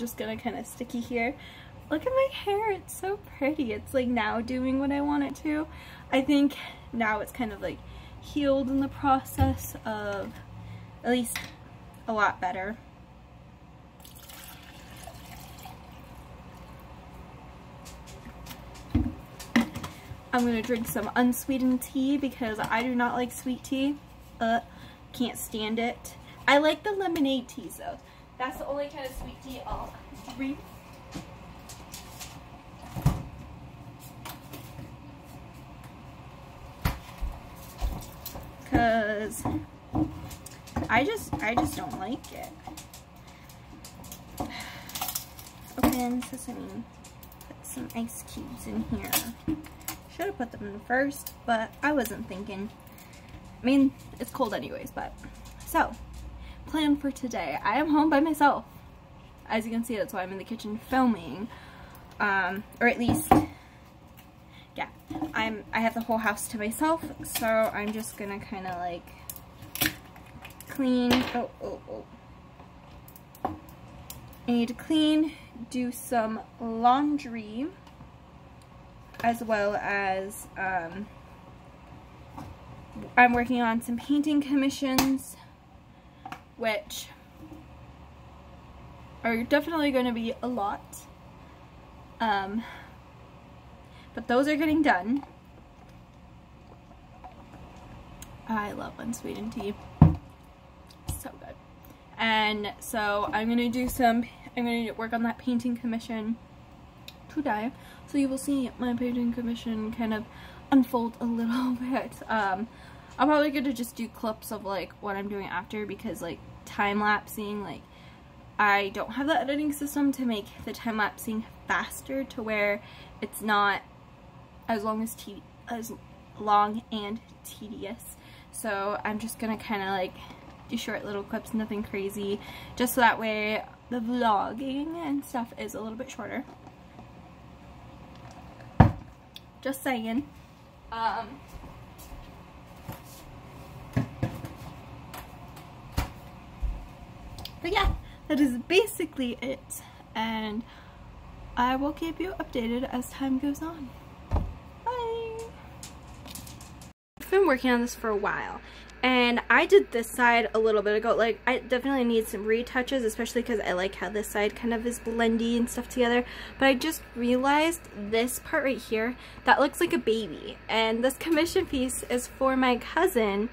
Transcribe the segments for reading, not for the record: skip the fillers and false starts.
just gonna kind of sticky here. Look at my hair, it's so pretty. It's like now doing what I want it to. I think now it's kind of like healed in the process of at least a lot better. I'm gonna drink some unsweetened tea because I do not like sweet tea. Can't stand it. I like the lemonade teas though. That's the only kind of sweet tea I'll drink. Cause I just don't like it. Open sesame. Put some ice cubes in here. Should have put them in first, but I wasn't thinking. I mean, it's cold anyways, but. So, plan for today. I am home by myself. As you can see, that's why I'm in the kitchen filming. Or at least, yeah. I have the whole house to myself, so I'm just gonna kind of like clean. I need to clean, do some laundry, as well as I'm working on some painting commissions, which are definitely going to be a lot, but those are getting done. I love unsweetened tea, so good. And so I'm going to work on that painting commission today, so you will see my painting commission kind of unfold a little bit. I'm probably going to just do clips of like what I'm doing after, because like time-lapsing, like I don't have the editing system to make the time-lapsing faster to where it's not as long and tedious. So I'm just gonna kind of like do short little clips, nothing crazy, just so that way the vlogging and stuff is a little bit shorter. Just saying. But yeah, that is basically it, and I will keep you updated as time goes on. Bye! I've been working on this for a while, and I did this side a little bit ago. Like, I definitely need some retouches, especially because I like how this side kind of is blendy and stuff together. But I just realized this part right here, that looks like a baby. And this commission piece is for my cousin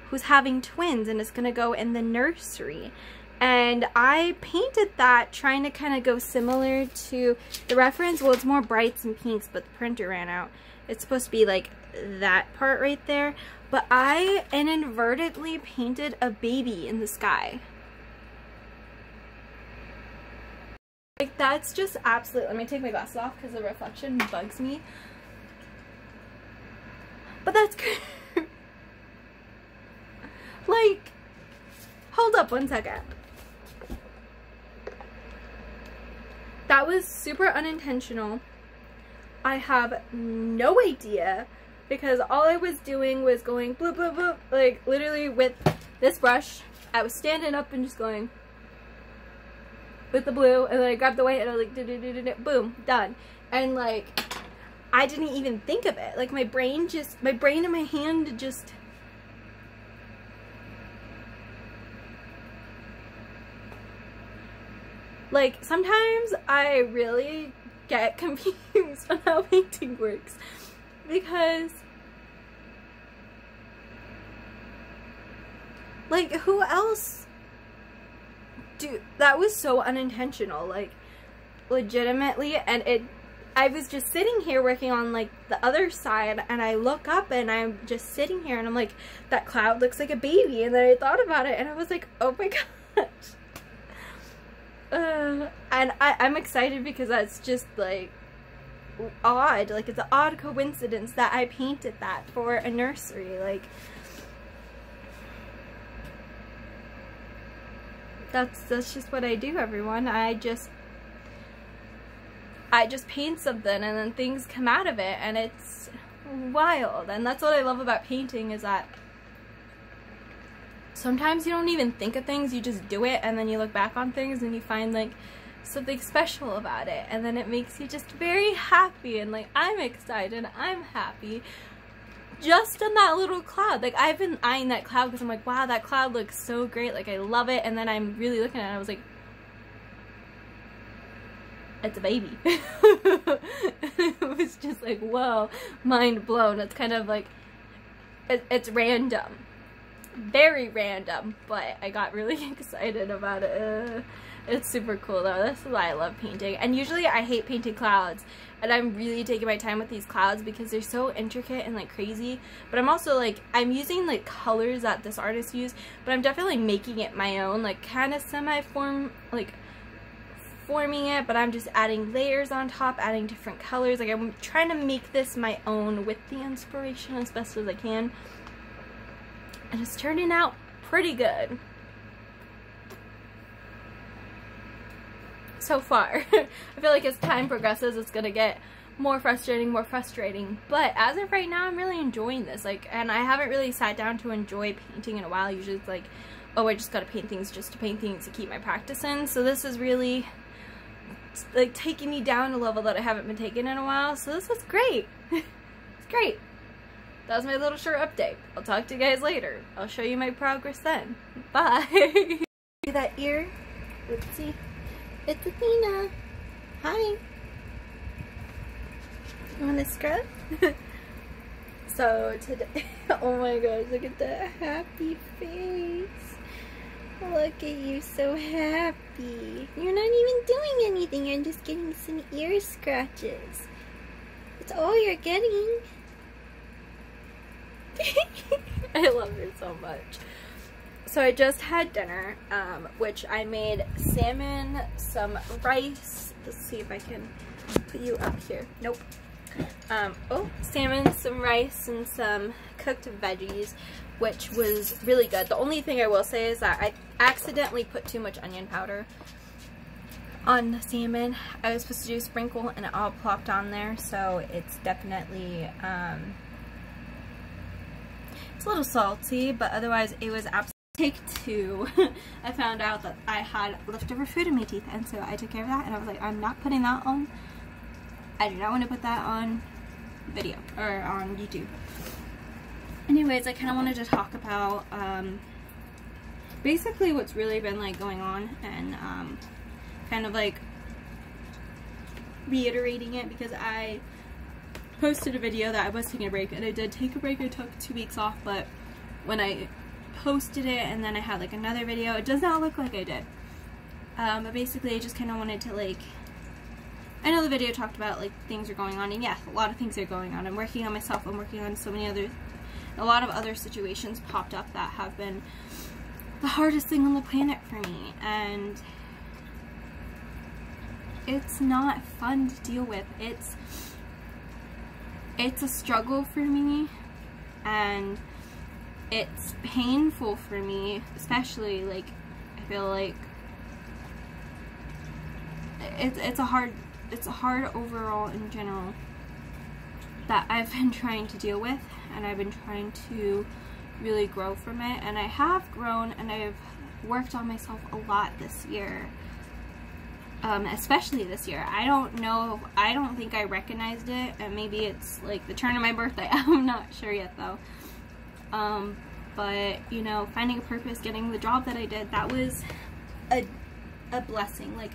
who's having twins, and it's going to go in the nursery. And I painted that trying to kind of go similar to the reference. Well, it's more brights and pinks, but the printer ran out. It's supposed to be like that part right there. But I inadvertently painted a baby in the sky. Like, that's just absolute. Let me take my glasses off because the reflection bugs me. But that's good. Like, hold up one second. That was super unintentional. I have no idea, because all I was doing was going bloop, bloop, bloop, like literally with this brush. I was standing up and just going with the blue, and then I grabbed the white and I was like, boom, done. And like, I didn't even think of it. Like my brain and my hand just, like, sometimes I really get confused on how painting works, because like, who else that was so unintentional, like legitimately. And I was just sitting here working on like the other side, and I look up and I'm just sitting here and I'm like, that cloud looks like a baby. And then I thought about it and I was like, oh my gosh. And I'm excited because that's just like odd. Like, it's an odd coincidence that I painted that for a nursery. Like, that's just what I do, everyone. I just paint something and then things come out of it, and it's wild. And that's what I love about painting, is that sometimes you don't even think of things, you just do it, and then you look back on things and you find like something special about it, and then it makes you just very happy, and like I'm excited, I'm happy just on that little cloud. Like I've been eyeing that cloud because I'm like, wow, that cloud looks so great, like I love it, and then I'm really looking at it, I was like, it's a baby. It was just like, whoa, mind blown. It's kind of like, it's random, very random, but I got really excited about it. It's super cool though. This is why I love painting. And usually I hate painting clouds, and I'm really taking my time with these clouds because they're so intricate and like crazy. But I'm also like, I'm using like colors that this artist used, but I'm definitely making it my own, like kind of forming it, but I'm just adding layers on top, adding different colors. Like I'm trying to make this my own with the inspiration as best as I can. And it's turning out pretty good so far. I feel like as time progresses, it's gonna get more frustrating, but as of right now, I'm really enjoying this. Like, and I haven't really sat down to enjoy painting in a while. Usually it's like, oh, I just gotta paint things just to paint things to keep my practice in. So this is really like taking me down a level that I haven't been taking in a while. So this is great. It's great. That was my little short update. I'll talk to you guys later. I'll show you my progress then. Bye. See that ear? Let's see. It's Athena. Hi. You want to scrub? So today, oh my gosh, look at that happy face. Look at you, so happy. You're not even doing anything. You're just getting some ear scratches. That's all you're getting. I love her so much. So I just had dinner, which I made salmon, some rice. Let's see if I can put you up here. Nope. Oh, salmon, some rice, and some cooked veggies, which was really good. The only thing I will say is that I accidentally put too much onion powder on the salmon. I was supposed to do a sprinkle and it all plopped on there, so it's definitely, it's a little salty, but otherwise it was absolutely. Take two. I found out that I had leftover food in my teeth, and so I took care of that, and I was like, I'm not putting that on. I do not want to put that on video or on YouTube. Anyways, I kind of wanted to talk about basically what's really been like going on, and kind of like reiterating it, because I posted a video that I was taking a break, and I did take a break. I took 2 weeks off, but when I posted it and then I had like another video, it does not look like I did. But basically I just kind of wanted to, like, I know the video talked about like things are going on, and yeah, a lot of things are going on. I'm working on myself, I'm working on so many other, a lot of other situations popped up that have been the hardest thing on the planet for me, and it's not fun to deal with. It's a struggle for me, and it's painful for me, especially, like, I feel like it's a hard overall in general that I've been trying to deal with, and I've been trying to really grow from it, and I have grown, and I've worked on myself a lot this year, especially this year. I don't think I recognized it, and maybe it's like the turn of my birthday. I'm not sure yet though. But you know, finding a purpose, getting the job that I did, that was a blessing. Like,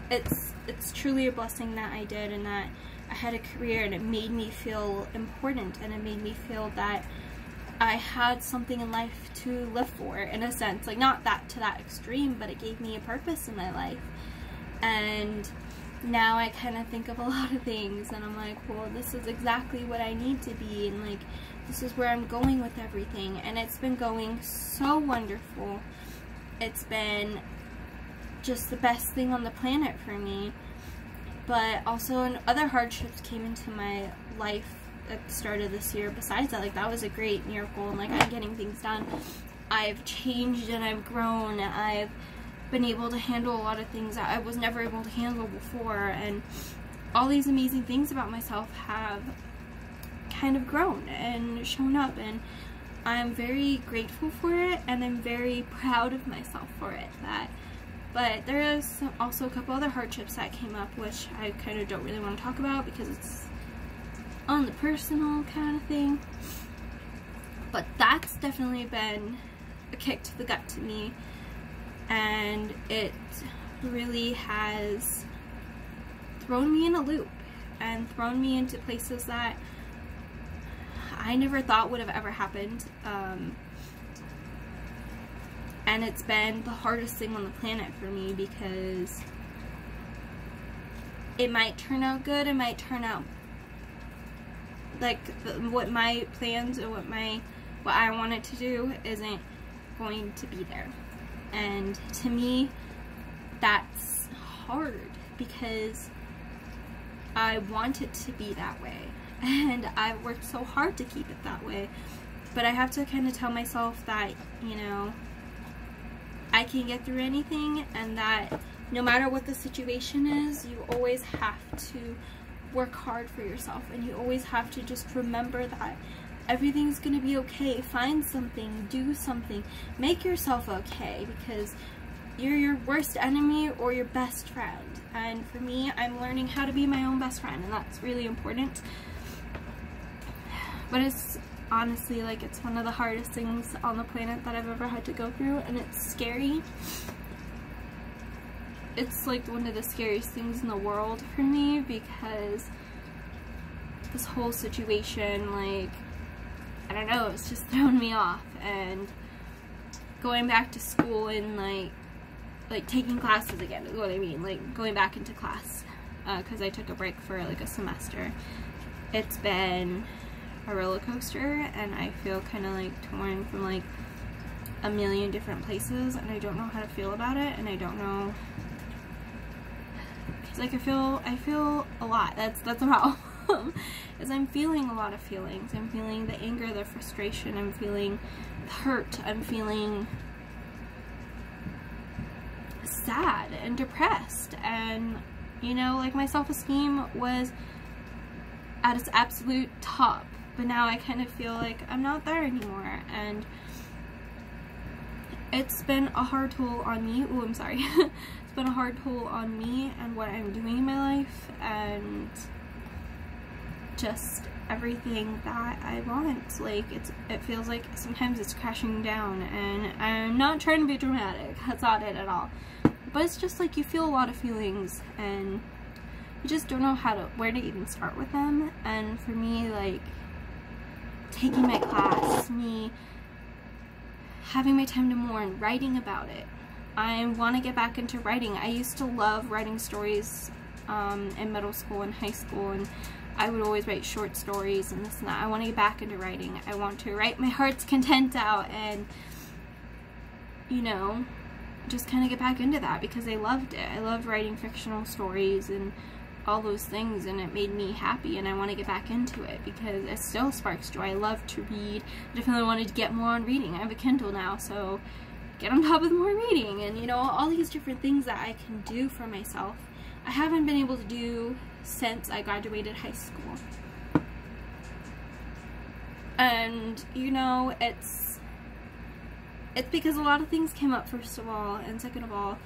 it's truly a blessing that I did, and that I had a career, and it made me feel important, and it made me feel that I had something in life to live for, in a sense. Like, not that to that extreme, but it gave me a purpose in my life. And now I kind of think of a lot of things, and I'm like, well, this is exactly what I need to be, and like, this is where I'm going with everything. And it's been going so wonderful. It's been just the best thing on the planet for me. But also other hardships came into my life at the start of this year. Besides that, like, that was a great miracle, and like, I'm getting things done. I've changed and I've grown. I've been able to handle a lot of things that I was never able to handle before, and all these amazing things about myself have kind of grown and shown up, and I'm very grateful for it, and I'm very proud of myself for it, that But there is also a couple other hardships that came up, which I kind of don't really want to talk about because it's on the personal kind of thing. But that's definitely been a kick to the gut to me, and it really has thrown me in a loop and thrown me into places that I never thought would have ever happened. And it's been the hardest thing on the planet for me because it might turn out good, it might turn out like what my plans or what I wanted to do isn't going to be there. And to me, that's hard because I want it to be that way, and I've worked so hard to keep it that way. But I have to kind of tell myself that, you know, I can get through anything, and that no matter what the situation is, you always have to work hard for yourself, and you always have to just remember that everything's gonna be okay. Find something, do something, make yourself okay, because you're your worst enemy or your best friend. And for me, I'm learning how to be my own best friend, and that's really important. But it's honestly, like, it's one of the hardest things on the planet that I've ever had to go through, and it's scary. It's like one of the scariest things in the world for me, because this whole situation, like, I don't know, it's just thrown me off. And going back to school and like taking classes again is what I mean, like going back into class, because I took a break for like a semester. It's been a roller coaster, and I feel kind of like torn from like a million different places, and I don't know how to feel about it, and I don't know, because like I feel a lot. That's a problem. Is I'm feeling a lot of feelings. I'm feeling the anger, the frustration, I'm feeling the hurt, I'm feeling sad and depressed, and you know, like my self-esteem was at its absolute top, but now I kind of feel like I'm not there anymore, and it's been a hard toll on me. Oh, I'm sorry. It's been a hard toll on me and what I'm doing in my life, and just everything that I want. Like, it feels like sometimes it's crashing down, and I'm not trying to be dramatic, that's not it at all, but it's just like you feel a lot of feelings and you just don't know where to even start with them. And for me, like taking my class, me having my time to mourn, writing about it, I want to get back into writing. I used to love writing stories in middle school and high school, and I would always write short stories and this and that. I want to get back into writing. I want to write my heart's content out and, you know, just kind of get back into that because I loved it. I loved writing fictional stories and all those things, and it made me happy, and I want to get back into it because it still sparks joy. I love to read. I definitely wanted to get more on reading. I have a Kindle now, so get on top of more reading, and you know, all these different things that I can do for myself. I haven't been able to do since I graduated high school. And you know, it's because a lot of things came up, first of all, and second of all,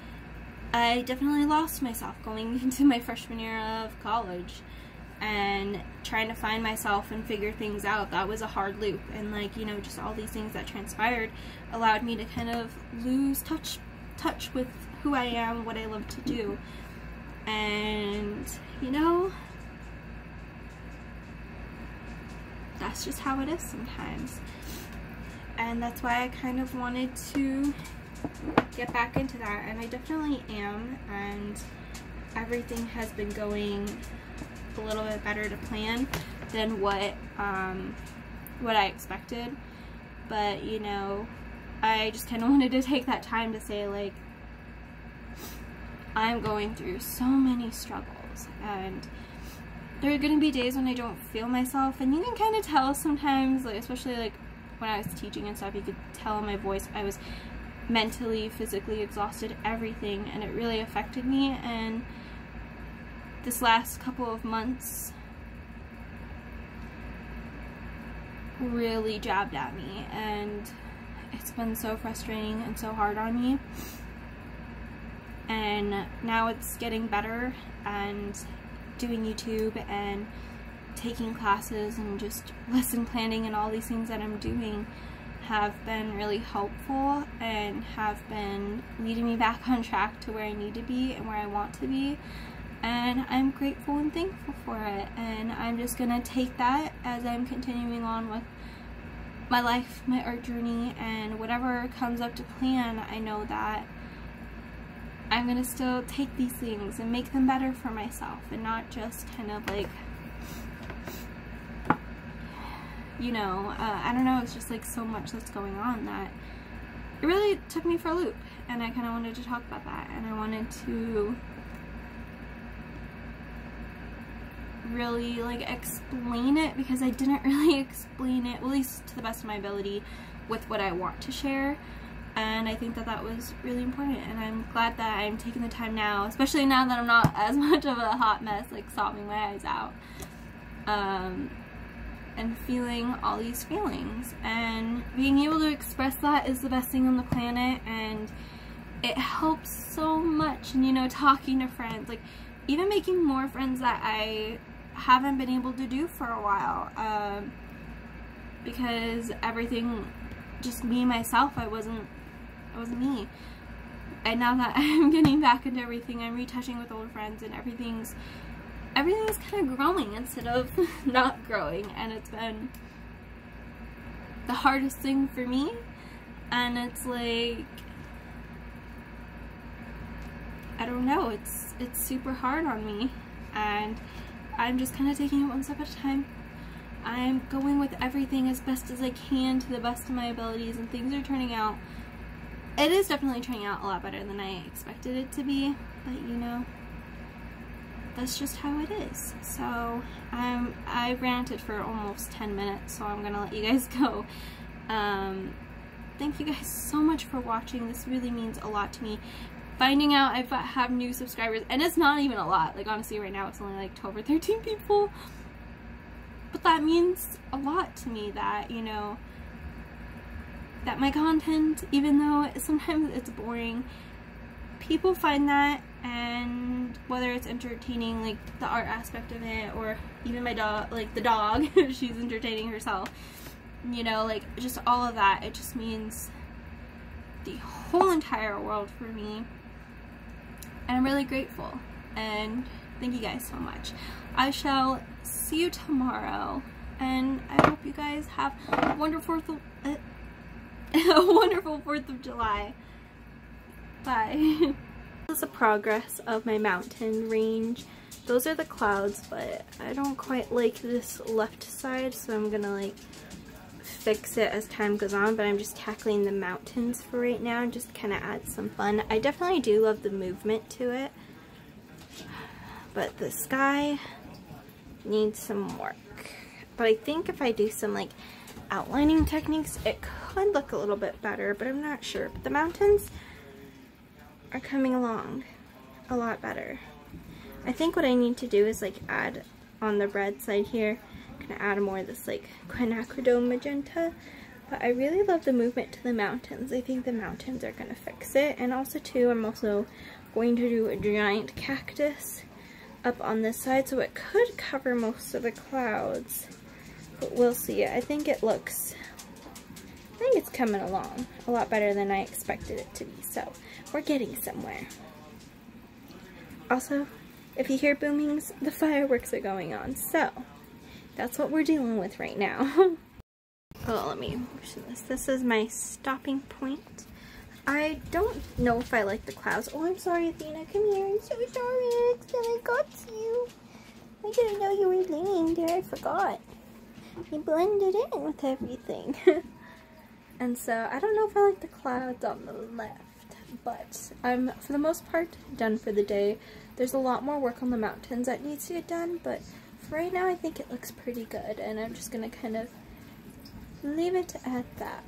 I definitely lost myself going into my freshman year of college and trying to find myself and figure things out. That was a hard loop, and like, you know, just all these things that transpired allowed me to kind of lose touch with who I am, what I love to do. And you know, that's just how it is sometimes, and that's why I kind of wanted to get back into that, and I definitely am, and everything has been going a little bit better to plan than what I expected. But you know, I just kind of wanted to take that time to say, like, I'm going through so many struggles, and there are going to be days when I don't feel myself, and you can kind of tell sometimes, like, especially like when I was teaching and stuff, you could tell in my voice I was mentally, physically exhausted, everything, and it really affected me. And this last couple of months really jabbed at me, and it's been so frustrating and so hard on me. and now it's getting better, and doing YouTube and taking classes and just lesson planning and all these things that I'm doing have been really helpful and have been leading me back on track to where I need to be and where I want to be, and I'm grateful and thankful for it. And I'm just gonna take that as I'm continuing on with my life, my art journey, and whatever comes up to plan. I know that I'm gonna still take these things and make them better for myself, and not just kind of like, you know, I don't know, it's just like so much that's going on that it really took me for a loop, and I kind of wanted to talk about that, and I wanted to really like explain it, because I didn't really explain it, at least to the best of my ability, with what I want to share. And I think that that was really important, and I'm glad that I'm taking the time now, especially now that I'm not as much of a hot mess, like sobbing my eyes out, and feeling all these feelings, and being able to express that is the best thing on the planet, and it helps so much. And you know, talking to friends, like even making more friends that I haven't been able to do for a while, because everything, just me myself, I wasn't me. And now that I'm getting back into everything, I'm retouching with old friends, and everything's kind of growing instead of not growing, and it's been the hardest thing for me. And it's like, I don't know, it's super hard on me, and I'm just kind of taking it one step at a time. I'm going with everything as best as I can to the best of my abilities, and things are turning out, it is definitely turning out a lot better than I expected it to be, but you know, that's just how it is. So I ranted for almost 10 minutes, so I'm gonna let you guys go. Thank you guys so much for watching. This really means a lot to me. Finding out I have new subscribers, and it's not even a lot, like honestly right now it's only like 12 or 13 people, but that means a lot to me, that, you know, that my content, even though sometimes it's boring, people find that, and whether it's entertaining, like the art aspect of it, or even my dog, like the dog, she's entertaining herself, you know, like just all of that, it just means the whole entire world for me, and I'm really grateful, and thank you guys so much. I shall see you tomorrow, and I hope you guys have a wonderful 4th of July. Bye. This is the progress of my mountain range. Those are the clouds, but I don't quite like this left side, so I'm gonna like fix it as time goes on, but I'm just tackling the mountains for right now, just kind of add some fun. I definitely do love the movement to it, but the sky needs some work. But I think if I do some like outlining techniques, it could look a little bit better, but I'm not sure. But the mountains are coming along a lot better. I think what I need to do is like add on the red side here, kind of add more of this like quinacridone magenta. But I really love the movement to the mountains. I think the mountains are gonna fix it. And also too, I'm also going to do a giant cactus up on this side, so it could cover most of the clouds, but we'll see. I think it's coming along a lot better than I expected it to be, so we're getting somewhere. Also, if you hear boomings, the fireworks are going on, so that's what we're dealing with right now. Oh, let me motion this. This is my stopping point. I don't know if I like the clouds. Oh, I'm sorry, Athena. Come here. I'm so sorry. I got you. I didn't know you were laying there. I forgot. You blended in with everything. And so, I don't know if I like the clouds on the left, but I'm, for the most part, done for the day. There's a lot more work on the mountains that needs to get done, but for right now, I think it looks pretty good, and I'm just going to kind of leave it at that.